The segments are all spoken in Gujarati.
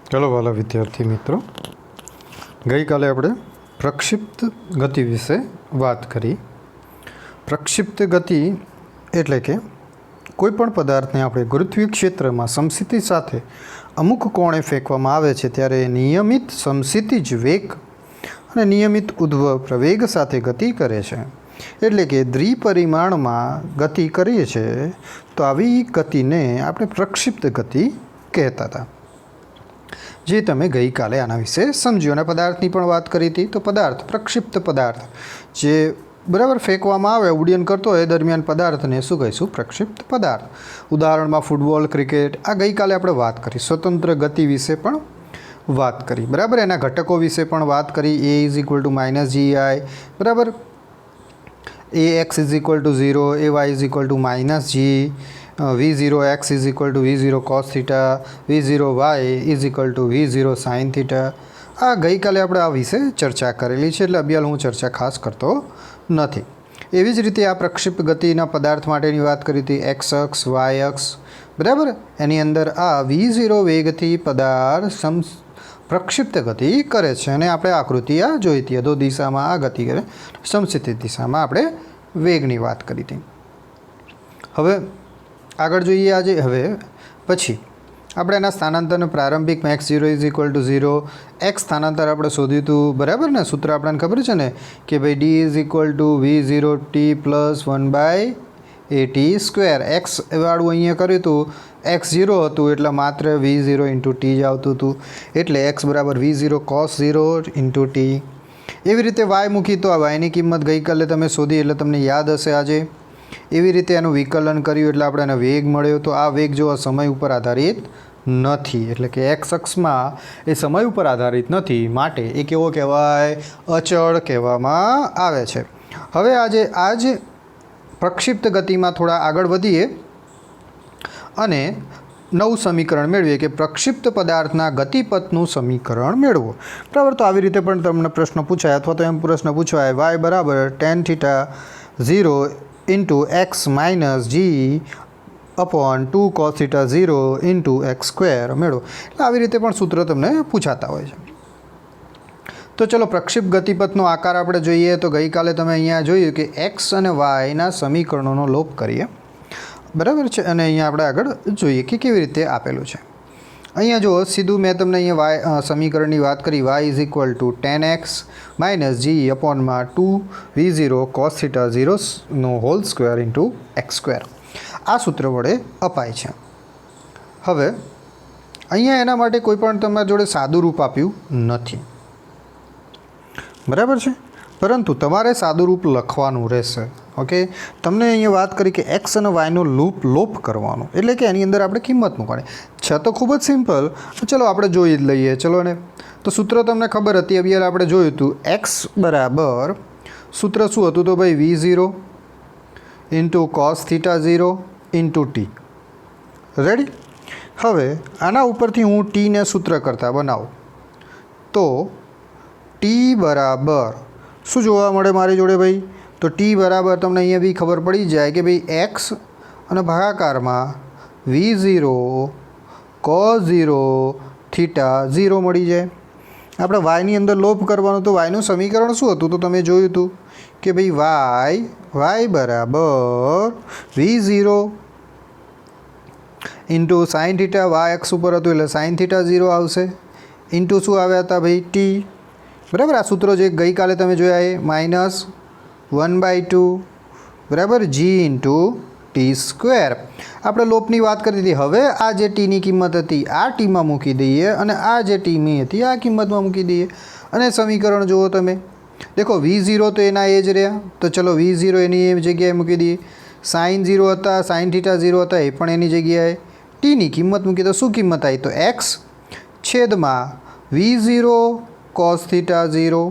चलो वाला विद्यार्थी मित्रों, गई काले આપણે પ્રક્ષિપ્ત ગતિ વિશે વાત કરી। પ્રક્ષિપ્ત ગતિ એટલે કે કોઈપણ પદાર્થને આપણે ગુરુત્વીય ક્ષેત્રમાં સમસ્થિતિ સાથે અમુક કોણે ફેંકવામાં આવે છે ત્યારે નિયમિત સમસ્થિતિજ વેગ અને નિયમિત ઉદ્ધવ પ્રવેગ સાથે ગતિ કરે છે, એટલે કે દ્વિપરિમાણમાં ગતિ કરીએ છીએ તો આવી ગતિને આપણે પ્રક્ષિપ્ત ગતિ કહેતા હતા, જે તમે ગઈકાલે આના વિશે સમજ્યું અને પદાર્થની પણ વાત કરી હતી। તો પદાર્થ, પ્રક્ષિપ્ત પદાર્થ જે બરાબર ફેંકવામાં આવે, ઉડ્ડયન કરતો હોય દરમિયાન પદાર્થને શું કહીશું? પ્રક્ષિપ્ત પદાર્થ। ઉદાહરણમાં ફૂટબોલ, ક્રિકેટ, આ ગઈકાલે આપણે વાત કરી। સ્વતંત્ર ગતિ વિશે પણ વાત કરી, બરાબર, એના ઘટકો વિશે પણ વાત કરી। A is equal to minus g i, બરાબર, a x is equal to 0, a y is equal to minus g, v0 x is equal to v0 cos theta, v0 y is equal to v0 sin theta. આ ગઈકાલે આપણે આ વિશે ચર્ચા કરેલી છે, એટલે અભ્યાલ હું ચર્ચા ખાસ કરતો નથી। એવી જ રીતે આ પ્રક્ષિપ્ત ગતિના પદાર્થ માટેની વાત કરી હતી, એક્સ અક્ષ, વાય અક્ષ, બરાબર, એની અંદર આ v0 વેગથી પદાર્થ પ્રક્ષિપ્ત ગતિ કરે છે અને આપણે આકૃતિ આ જોઈ હતી, અધો દિશામાં આ ગતિ કરે, સમસ્થિતિ દિશામાં આપણે વેગની વાત કરી હતી। હવે આગળ જોઈએ આજે। હવે પછી આપણે એના સ્થાનાંતરને પ્રારંભિક x0 is equal to 0, x સ્થાનાંતર આપણે શોધ્યું હતું, બરાબર ને? સૂત્ર આપણને ખબર છે ને કે ભાઈ D is equal two v0t plus 1/at²। X વાળું અહીંયા કર્યું હતું, x0 હતું એટલે માત્ર v0 ઇન્ટુ ટી જ આવતું હતું, એટલે x બરાબર v0 cos 0 ઇન્ટુ ટી। એવી રીતે વાય મૂકી તો આ વાયની કિંમત ગઈકાલે તમે શોધી એટલે તમને યાદ હશે આજે। એવી રીતે એનું વિકલન કર્યું એટલે આપણે એને વેગ મળ્યો। તો આ વેગ જો સમય ઉપર આધારિત નથી, એટલે કે એક્સ અક્ષમાં એ સમય ઉપર આધારિત નથી, માટે એ કેવો કહેવાય? અચળ કહેવામાં આવે છે। હવે આજ પ્રક્ષિપ્ત ગતિમાં થોડા આગળ વધીએ અને નવું સમીકરણ મેળવીએ કે પ્રક્ષિપ્ત પદાર્થના ગતિપથનું સમીકરણ મેળવો, બરાબર। તો આવી રીતે પણ તમને પ્રશ્ન પૂછાય, અથવા તો એમ પ્રશ્ન પૂછવાય વાય બરાબર tan theta 0 into x minus g upon 2 cos theta 0 into x² મેળવો, એટલે આવી રીતે પણ સૂત્ર તમને પૂછાતા હોય છે। તો ચલો પ્રક્ષિપ્ત ગતિપથનો આકાર આપણે જોઈએ। તો ગઈકાલે તમે અહીંયા જોયું કે એક્સ અને વાયના સમીકરણોનો લોપ કરીએ, બરાબર છે, અને અહીંયા આપણે આગળ જોઈએ કે કેવી રીતે આપેલું છે। અહીંયા જો સીધું મેં તમને અહીંયા વાય સમીકરણની વાત કરી, y is equal to tan x minus g અપોનમાં 2v0 cos થીટા 0નો હોલ સ્ક્વેર ઇન્ટુ x², આ સૂત્ર વડે અપાય છે। હવે અહીંયા એના માટે કોઈ પણ તમારા જોડે સાદું રૂપ આપ્યું નથી, બરાબર છે, પરંતુ તમારે સાદું રૂપ લખવાનું રહેશે। ઓકે, તમને અહીંયા વાત કરી કે એક્સ અને વાયનો લોપ કરવાનો, એટલે કે એની અંદર આપણે કિંમત મૂકવાની છે। તો ખૂબ જ સિમ્પલ, ચલો આપણે જોઈ જ લઈએ, ચલો ને। તો સૂત્ર તમને ખબર હતી, અભિયાલ આપણે જોયું હતું, એક્સ બરાબર સૂત્ર શું હતું? તો ભાઈ v0 into cos theta 0 into T, ready? હવે આના ઉપરથી હું ટીને સૂત્ર કરતા બનાવું તો ટી બરાબર શું જોવા મળે મારી જોડે ભાઈ? તો ટી બરાબર તમને અહીંયા બી ખબર પડી જાય કે ભાઈ એક્સ અને ભાગાકારમાં v0 cos 0 થીટા 0 મળી જાય। આપણે વાયની અંદર લોપ કરવાનું, તો વાયનું સમીકરણ શું હતું? તો તમે જોયું હતું કે ભાઈ વાય બરાબર v0 into sine theta, y x ઉપર હતું એટલે સાઇન થીટા 0 આવશે, ઇન્ટુ શું આવ્યા હતા ભાઈ? ટી, બરાબર। આ સૂત્રો જે ગઈકાલે તમે જોયા એ માઇનસ 1/2, બરાબર, જી ઇન્ટુ ટી²। આપણે લોપની વાત કરી હતી। હવે આ જે ટીની કિંમત હતી આ ટીમાં મૂકી દઈએ અને આ જે ટીની હતી આ કિંમતમાં મૂકી દઈએ, અને સમીકરણ જુઓ તમે, દેખો v0 તો એના એ જ રહ્યા, તો ચલો v0 એની એ જગ્યાએ મૂકી દઈએ, સાઇન 0 હતા, સાઇન થીટા 0 હતા, એ પણ એની જગ્યાએ, ટીની કિંમત મૂકી, તો શું કિંમત આવી? તો એક્સ છેદમાં v0 cos થીટા 0,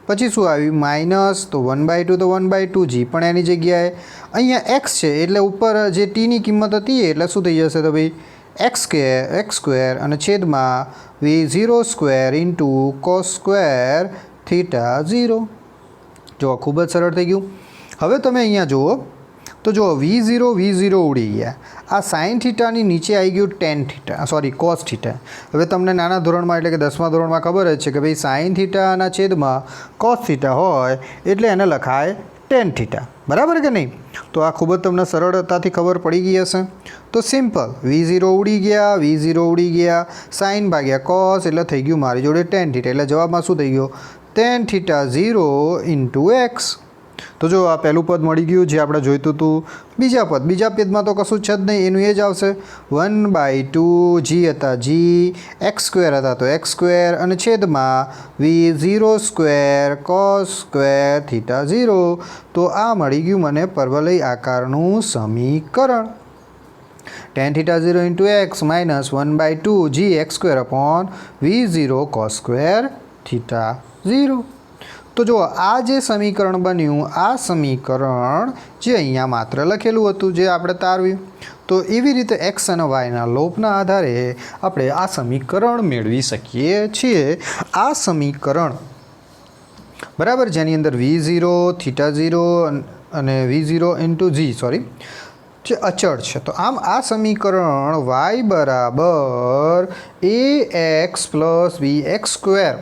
પછી શું આવ્યું? માઇનસ, તો 1/2 તો 1/2, જી પણ એની જગ્યાએ, અહીંયા એક્સ છે એટલે ઉપર જે ટીની કિંમત હતી એટલે શું થઈ જશે? તો ભાઈ x² અને છેદમાં v0² ઇન્ટુ cos² થીટા 0। જો ખૂબ જ સરળ થઈ ગયું। હવે તમે અહીંયા જુઓ તો જો V0 ઉડી ગયા. આ સાઇન થીટાની નીચે આવી ગયું ten theta, sorry cos theta. હવે તમને નાના ધોરણમાં એટલે કે 10મા ધોરણમાં ખબર જ છે કે ભાઈ સાઇન થીટાના છેદમાં કોસ થીટા હોય એટલે એને લખાય ટેન થીટા. બરાબર કે નહીં? તો આ ખૂબ જ તમને સરળતાથી ખબર પડી ગઈ હશે. તો સિમ્પલ, V0 ઉડી ગયા, સાઇન ભાગ્યા કોસ એટલે થઈ ગયું મારી જોડે ટેન થીટા. એટલે જવાબમાં શું થઈ ગયો? Ten theta 0 into x. તો જો આ પહેલું પદ મળી ગયું જે આપણે જોઈતું હતું. બીજા પદમાં તો કશું છે જ નહીં, એનું એ જ આવશે 1/2 g હતા g, x સ્ક્વેર હતા તો x સ્ક્વેર, અને છેદમાં V0² cos સ્ક્વેર થીટા 0. તો આ મળી ગયું મને પરવલય આકારનું સમીકરણ. tan theta 0 into x minus 1/2 g x square upon V0 cos square theta 0. તો જો આ જે સમીકરણ બન્યું, આ સમીકરણ જે અહીંયા માત્ર લખેલું હતું જે આપણે તારવ્યું, તો એવી રીતે x અને yના લોપના આધારે આપણે આ સમીકરણ મેળવી શકીએ છીએ. આ સમીકરણ બરાબર, જેની અંદર V0 થીટા 0 અને V0 ઇન્ટુ g જે અચળ છે. તો આમ આ સમીકરણ y બરાબર ax પ્લસ bx સ્ક્વેર,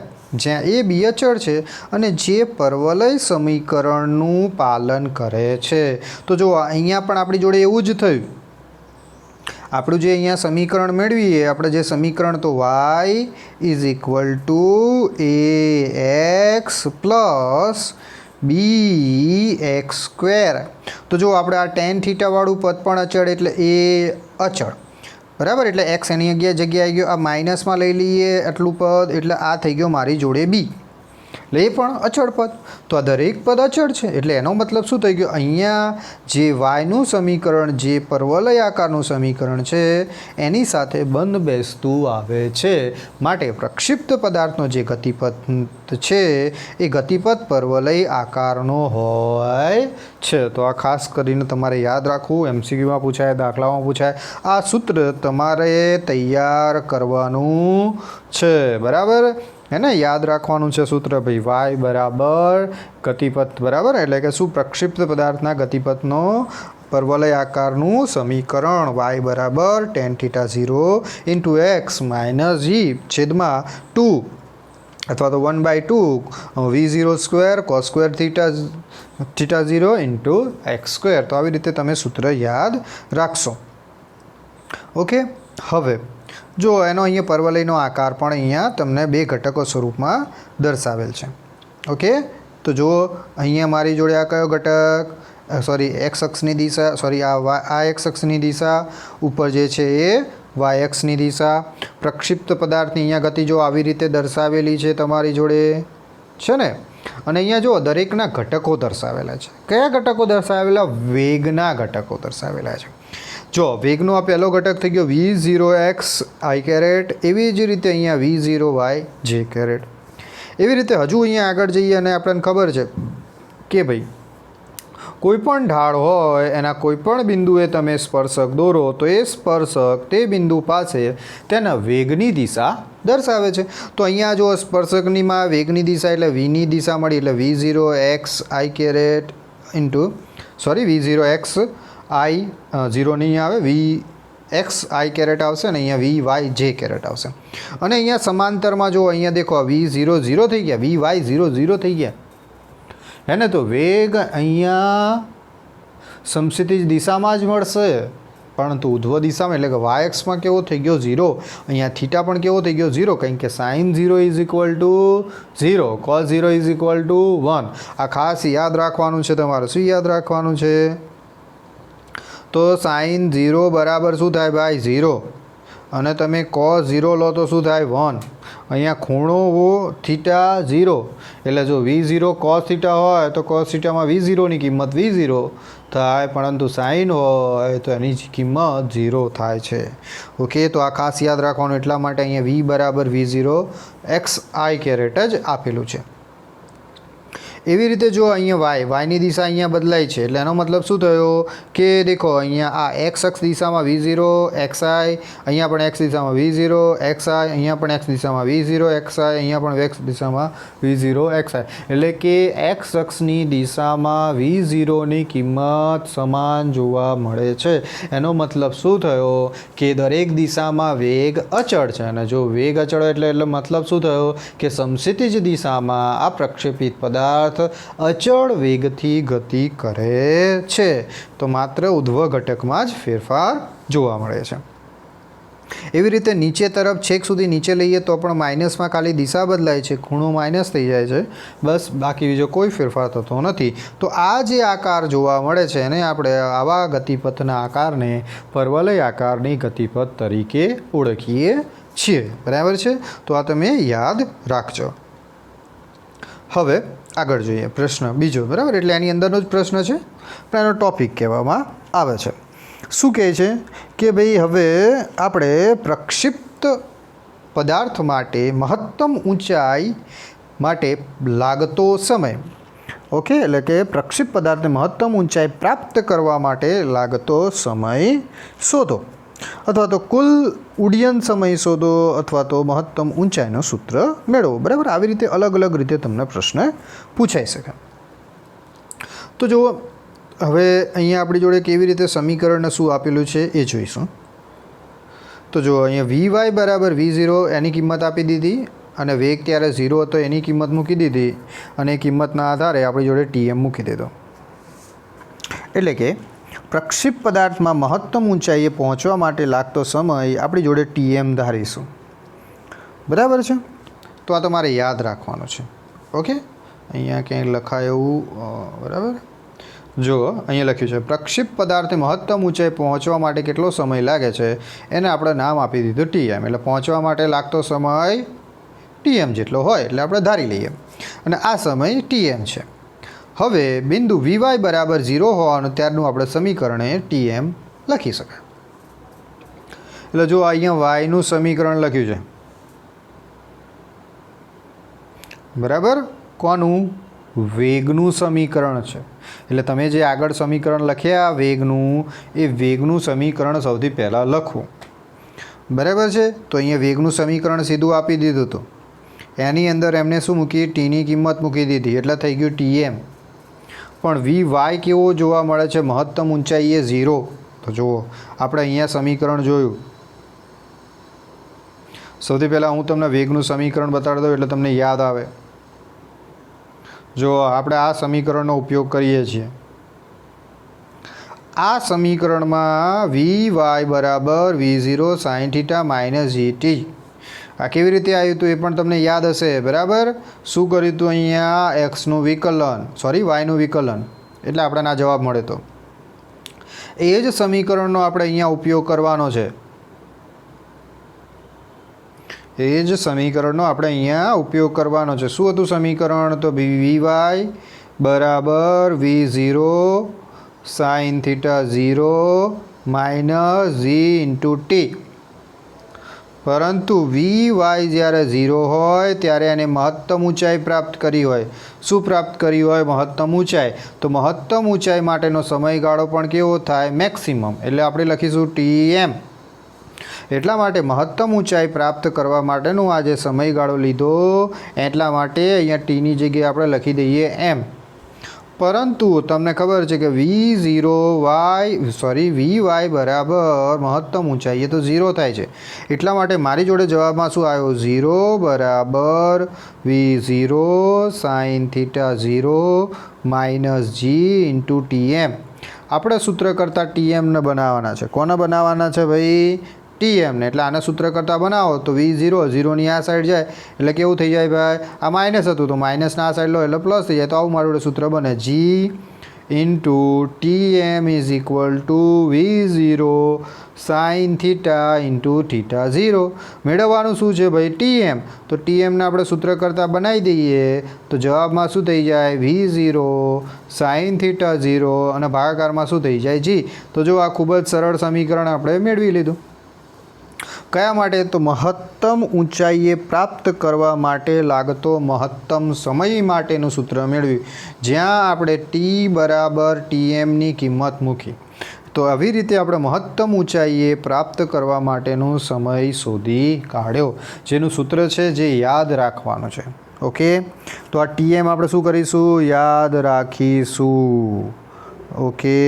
જ્યાં એ બી અચળ છે અને જે પરવલય સમીકરણનું પાલન કરે છે. તો જો અહીંયા પણ આપણી જોડે એવું જ થયું. આપણું જે અહીંયા સમીકરણ મેળવીએ, આપણે જે સમીકરણ તો y is equal two ax plus bx square. તો જો આપણે આ ટેન થીટાવાળું પદ પણ અચળ એટલે એ અચળ. બરાબર, એટલે એક્સ એની જગ્યાએ આવી ગયો. આ માઇનસમાં લઈ લઈએ આટલું પદ એટલે આ થઈ ગયો મારી જોડે બી, એટલે એ પણ અચળ પદ. તો આ દરેક પદ અચળ છે એટલે એનો મતલબ શું થઈ ગયો? અહીંયા જે વાયનું સમીકરણ, જે પરવલય આકારનું સમીકરણ છે એની સાથે બંધ બેસતું આવે છે. માટે પ્રક્ષિપ્ત પદાર્થનો જે ગતિપથ છે એ ગતિપથ પરવલય આકારનો હોય છે. તો આ ખાસ કરીને તમારે યાદ રાખવું, MCQમાં પૂછાય, દાખલામાં પૂછાય. આ સૂત્ર તમારે તૈયાર કરવાનું છે. બરાબર, એને યાદ રાખવાનું છે સૂત્ર ભાઈ. y બરાબર ગતિપથ, બરાબર, એટલે કે શું? પ્રક્ષિપ્ત પદાર્થના ગતિપથનો પરવલય આકારનું સમીકરણ y બરાબર tan theta 0 into x minus g છેદમાં 2 અથવા તો 1/2 V0 square cos square theta 0 into x square. તો આવી રીતે તમે સૂત્ર યાદ રાખશો. ઓકે, હવે જો એનો અહીંયા પરવલયનો આકાર પણ અહીંયા તમને બે ઘટકો સ્વરૂપમાં દર્શાવેલ છે. ઓકે, તો જો અહીંયા મારી જોડે આ કયો ઘટક? સોરી, એક્સ અક્ષની દિશા, સોરી આ એક્સ અક્ષની દિશા, ઉપર જે છે એ વાય અક્ષની દિશા. પ્રક્ષિપ્ત પદાર્થની અહીંયા ગતિ જો આવી રીતે દર્શાવેલી છે તમારી જોડે છે ને. અને અહીંયા જો દરેકના ઘટકો દર્શાવેલા છે. કયા ઘટકો દર્શાવેલા? વેગના ઘટકો દર્શાવેલા છે. જો વેગનો આ પહેલો ઘટક થઈ ગયો V0x i કેરેટ, એવી જ રીતે અહીંયા V0y j કેરેટ. એવી રીતે હજુ અહીંયા આગળ જઈએ અને આપણને ખબર છે કે ભાઈ કોઈ પણ ઢાળ હોય એના કોઈ પણ બિંદુએ તમે સ્પર્શક દોરો તો એ સ્પર્શક તે બિંદુ પાસે તેના વેગની દિશા દર્શાવે છે. તો અહીંયા જો સ્પર્શકનીમાં વેગની દિશા એટલે vની દિશા મળી એટલે V0x i caret into V0x i 0 નહીં આવે, vx i કેરેટ આવશે અને અહીંયા vy j કેરેટ આવશે. અને અહીંયા સમાંતરમાં જો અહીંયા દેખો V0 0 થઈ ગયા, vy 0 0 થઈ ગયા હે ને. તો વેગ અહીંયા સમક્ષિતિજ દિશામાં જ મળશે, પરંતુ ઉધ્વ દિશામાં એટલે કે વાય એક્સમાં કેવો થઈ ગયો 0. અહીંયા થીટા પણ કેવો થઈ ગયો 0, કારણ કે sine 0 is equal to 0, cos 0 is equal to 1. આ ખાસ યાદ રાખવાનું છે તમારે. શું યાદ રાખવાનું છે? તો સાઇન 0 બરાબર શું થાય ભાઈ? 0. અને તમે કોસ 0 લો તો શું થાય? 1. અહીંયા ખૂણો થીટા 0 એટલે જો V0 કોસ થીટા હોય તો કોસ થીટામાં V0ની કિંમત V0 થાય, પરંતુ સાઇન હોય તો એની કિંમત 0 થાય છે. ઓકે, તો આ ખાસ યાદ રાખવાનું. એટલા માટે અહીંયા V બરાબર V0 x i કેરેટ જ આપેલું છે. એવી રીતે જો અહીંયા વાયની દિશા અહીંયા બદલાય છે એટલે એનો મતલબ શું થયો કે દેખો અહીંયા આ એક્સ અક્ષ દિશામાં V0 XI, અહીંયા પણ એક્સ દિશામાં V0 XI, અહીંયા પણ એક્સ દિશામાં V0 XI, અહીંયા પણ એક્સ દિશામાં V0 XI, એટલે કે એક્સ અક્ષની દિશામાં V0ની કિંમત સમાન જોવા મળે છે. એનો મતલબ શું થયો કે દરેક દિશામાં વેગ અચળ છે, અને જો વેગ અચળ એટલે મતલબ શું થયો કે સમક્ષિતિજ દિશામાં આ પ્રક્ષેપિત પદાર્થ અચળ વેગથી ગતિ કરે છે. તો માત્ર ઉધ્વ ઘટકમાં જ ફેરફાર જોવા મળે છે. એવી રીતે નીચે તરફ છેક સુધી નીચે લઈએ તો પણ માઇનસમાં ખાલી દિશા બદલાય છે, ખૂણો માઇનસ થઈ જાય છે, બસ બાકી બીજો કોઈ ફેરફાર થતો નથી. તો આ જે આકાર જોવા મળે છે એને આપણે આવા ગતિપથના આકારને પરવલય આકારની ગતિપથ તરીકે ઓળખીએ છીએ. બરાબર છે? તો આ તમે યાદ રાખજો. હવે આગળ જોઈએ પ્રશ્ન બીજો. બરાબર, એટલે એની અંદરનો જ પ્રશ્ન છે પણ એનો ટોપિક કહેવામાં આવે છે. શું કહે છે કે ભાઈ હવે આપણે પ્રક્ષિપ્ત પદાર્થ માટે મહત્તમ ઊંચાઈ માટે લાગતો સમય, ઓકે, એટલે કે પ્રક્ષિપ્ત પદાર્થને મહત્તમ ઊંચાઈ પ્રાપ્ત કરવા માટે લાગતો સમય શોધો, અથવા તો કુલ ઉડ્ડયન સમય શોધો, અથવા તો મહત્તમ ઊંચાઈનું સૂત્ર મેળવો. બરાબર, આવી રીતે અલગ અલગ રીતે તમને પ્રશ્ન પૂછાઈ શકે. તો જુઓ, હવે અહીંયા આપણી જોડે કેવી રીતે સમીકરણ શું આપેલું છે એ જોઈશું. તો જુઓ, અહીંયા Vy બરાબર V0 એની કિંમત આપી દીધી, અને વેગ ત્યારે 0 હતો એની કિંમત મૂકી દીધી, અને એ કિંમતના આધારે આપણી જોડે Tm મૂકી દીધો. એટલે કે પ્રક્ષિપ્ત પદાર્થમાં મહત્તમ ઊંચાઈએ પહોંચવા માટે લાગતો સમય આપણી જોડે Tm ધારીશું. બરાબર છે? તો આ તમારે યાદ રાખવાનું છે. ઓકે, અહીંયા ક્યાંય લખાય એવું, બરાબર, જો અહીંયા લખ્યું છે પ્રક્ષિપ્ત પદાર્થે મહત્તમ ઊંચાઈ પહોંચવા માટે કેટલો સમય લાગે છે એને આપણે નામ આપી દીધું Tm. એટલે પહોંચવા માટે લાગતો સમય Tm જેટલો હોય એટલે આપણે ધારી લઈએ, અને આ સમય Tm છે. હવે બિંદુ Vy બરાબર 0 હોવાનું ત્યારનું આપણે સમીકરણે Tm લખી શકાય. એટલે જો અહીંયા yનું સમીકરણ લખ્યું છે, બરાબર, કોનું? વેગનું સમીકરણ છે. એટલે તમે જે આગળ સમીકરણ લખ્યા વેગનું, એ વેગનું સમીકરણ સૌથી પહેલાં લખવું. બરાબર છે? તો અહીંયા વેગનું સમીકરણ સીધું આપી દીધું હતું, એની અંદર એમને શું મૂકી? ટીની કિંમત મૂકી દીધી, એટલે થઈ ગયું Tm. પણ Vy કેવો જોવા મળે છે? મહત્તમ ઊંચાઈ એ 0. તો જુઓ, આપણે અહીંયા સમીકરણ જોયું. સૌથી પહેલાં હું તમને વેગનું સમીકરણ બતાડી દઉં એટલે તમને યાદ આવે. જો આપણે આ સમીકરણનો ઉપયોગ કરીએ છીએ. આ સમીકરણમાં Vy બરાબર V0 sin θ માઇનસ GT, આ કેવી રીતે આવ્યું હતું એ પણ તમને યાદ હશે. બરાબર, શું કર્યું હતું? અહીંયા એક્સનું વિકલન, સોરી વાયનું વિકલન, એટલે આપણને આ જવાબ મળે. તો એ જ સમીકરણનો આપણે અહીંયા ઉપયોગ કરવાનો છે. એ જ સમીકરણનો આપણે અહીંયા ઉપયોગ કરવાનો છે. શું હતું સમીકરણ? તો Vy બરાબર V0 sin θ 0 minus G into T. પરંતુ Vy જ્યારે 0 હોય ત્યારે એને મહત્તમ ઊંચાઈ પ્રાપ્ત કરી હોય. શું પ્રાપ્ત કરી હોય? મહત્તમ ઊંચાઈ. તો મહત્તમ ઊંચાઈ માટેનો સમયગાળો પણ કેવો થાય? મેક્સિમમ. એટલે આપણે લખીશું Tm. એટલા માટે મહત્તમ ઊંચાઈ પ્રાપ્ત કરવા માટેનો આ જે સમયગાળો લીધો, એટલા માટે અહીંયા ટીની જગ્યાએ આપણે લખી દઈએ m. પરંતુ તમને ખબર છે કે Vy બરાબર મહત્તમ ઊંચાઈ એ તો 0 થાય છે. એટલા માટે મારી જોડે જવાબમાં શું આવ્યો? 0 બરાબર V0 sin θ 0 minus G into Tm. આપણે સૂત્ર કરતાં Tmને બનાવવાના છે. કોને બનાવવાના છે ભાઈ? Tm ને. એટલે આને સૂત્ર કરતાં બનાવો તો V0, 0ની આ સાઈડ જાય એટલે કેવું થઈ જાય ભાઈ? આ માઇનસ હતું તો માઇનસના આ સાઈડ લો એટલે પ્લસ થઈ જાય. તો આવું મારું સૂત્ર બને, G into Tm is equal to V0 sin θ into θ 0. મેળવવાનું શું છે ભાઈ? Tm. તો Tમને આપણે સૂત્ર કરતાં બનાવી દઈએ તો જવાબમાં શું થઈ જાય? V0 sin θ 0, અને ભાગાકારમાં શું થઈ જાય? G. તો જો આ ખૂબ જ સરળ સમીકરણ આપણે મેળવી લીધું. કયા માટે? તો મહત્તમ ઊંચાઈએ પ્રાપ્ત કરવા માટે લાગતો મહત્તમ સમય માટેનું સૂત્ર મેળવ્યું, જ્યાં આપણે ટી બરાબર ટીએમની કિંમત મૂકી. તો આવી રીતે આપણે મહત્તમ ઊંચાઈએ પ્રાપ્ત કરવા માટેનો સમય શોધી કાઢ્યો, જેનું સૂત્ર છે જે યાદ રાખવાનું છે. ઓકે, તો આ ટીએમ આપણે શું કરીશું? યાદ રાખીશું. ઓકે,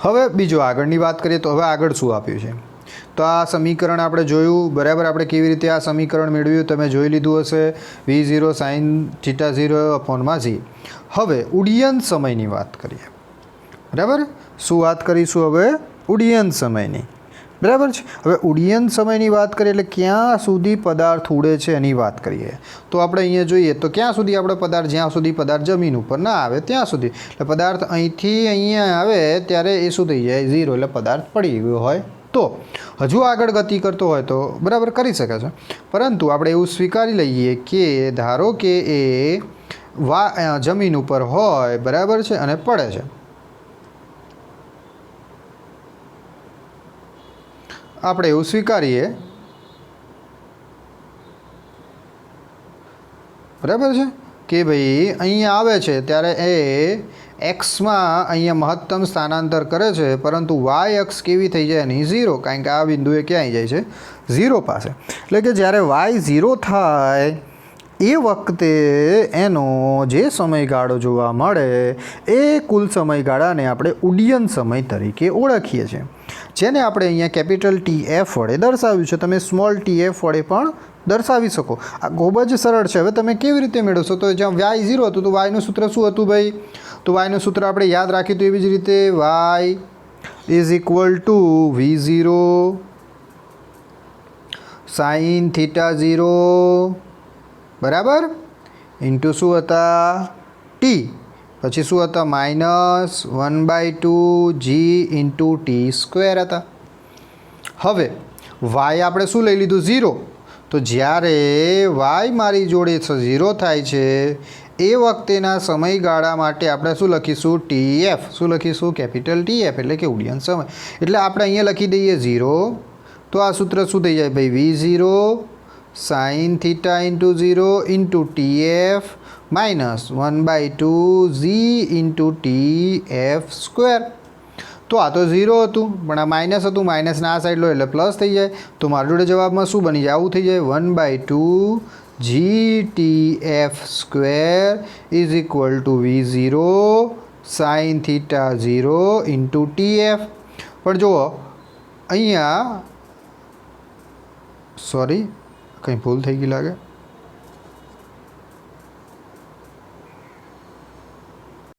હવે બીજો આગળની વાત કરીએ તો હવે આગળ શું આપ્યું છે? તો આ સમીકરણ આપણે જોયું, બરાબર. આપણે કેવી રીતે આ સમીકરણ મેળવ્યું તમે જોઈ લીધું હશે. V0 sin θ0/g. હવે ઉડ્ડયન સમયની વાત કરીએ, બરાબર. શું વાત કરીશું હવે? ઉડ્ડયન સમયની, બરાબર છે. હવે ઉડ્ડયન સમયની વાત કરીએ એટલે ક્યાં સુધી પદાર્થ ઉડે છે એની વાત કરીએ. તો આપણે અહીંયા જોઈએ તો ક્યાં સુધી આપણે પદાર્થ, જ્યાં સુધી પદાર્થ જમીન ઉપર ના આવે ત્યાં સુધી. એટલે પદાર્થ અહીંથી અહીંયા આવે ત્યારે એ શું થઈ જાય? 0. એટલે પદાર્થ પડી ગયો હોય તો હજુ આગળ ગતિ કરતો હોય તો બરાબર કરી શકે છે, પરંતુ આપણે એવું સ્વીકારી લઈએ કે ધારો કે એ જમીન ઉપર હોય, બરાબર છે, અને પડે છે. આપણે એવું સ્વીકારીએ, બરાબર છે, કે ભાઈ અહીંયા આવે છે ત્યારે એ એક્સમાં અહીંયા મહત્તમ સ્થાનાંતર કરે છે, પરંતુ વાય અક્ષ કેવી થઈ જાય એની? 0, કારણ કે આ બિંદુએ ક્યાં આવી જાય છે? 0 પાસે. એટલે કે જ્યારે વાય 0 થાય એ વખતે એનો જે સમયગાળો જોવા મળે એ કુલ સમયગાળાને આપણે ઉડ્ડયન સમય તરીકે ઓળખીએ છીએ, જેને આપણે અહીંયા કેપિટલ TF વડે દર્શાવ્યું છે. તમે સ્મોલ TF વડે પણ દર્શાવી શકો. આ ખૂબ જ સરળ છે. હવે તમે કેવી રીતે મેળવશો? તો જ્યાં વાય 0 હતું તો વાયનું સૂત્ર શું હતું ભાઈ? તો વાયનું સૂત્ર આપણે યાદ રાખ્યું હતું એવી જ રીતે, y is equal to V0 sin θ0, બરાબર, ઇન્ટુ શું હતા? ટી. પછી શું હતા? -1/2g ઇન્ટુ t² હતા. હવે વાય આપણે શું લઈ લીધું? 0. તો જ્યારે વાય મારી જોડે 0 થાય છે એ વખતેના સમયગાળા માટે આપણે શું લખીશું? TF. શું લખીશું? કેપિટલ TF, એટલે કે ઉડ્ડયન સમય. એટલે આપણે અહીંયા લખી દઈએ 0. તો આ સૂત્ર શું થઈ જાય ભાઈ? V0 sin θ into 0 into TF -1/2g into TF². તો આ તો 0 હતું, પણ આ માઇનસ હતું, માઇનસના આ સાઈડ લો એટલે પ્લસ થઈ જાય. તો મારી જોડે જવાબમાં શું બની જાય? આવું થઈ જાય, 1/2g TF² is equal to V0 sin θ0 into TF. પણ જુઓ અહીંયા, સોરી, કંઈ ભૂલ થઈ ગઈ લાગે.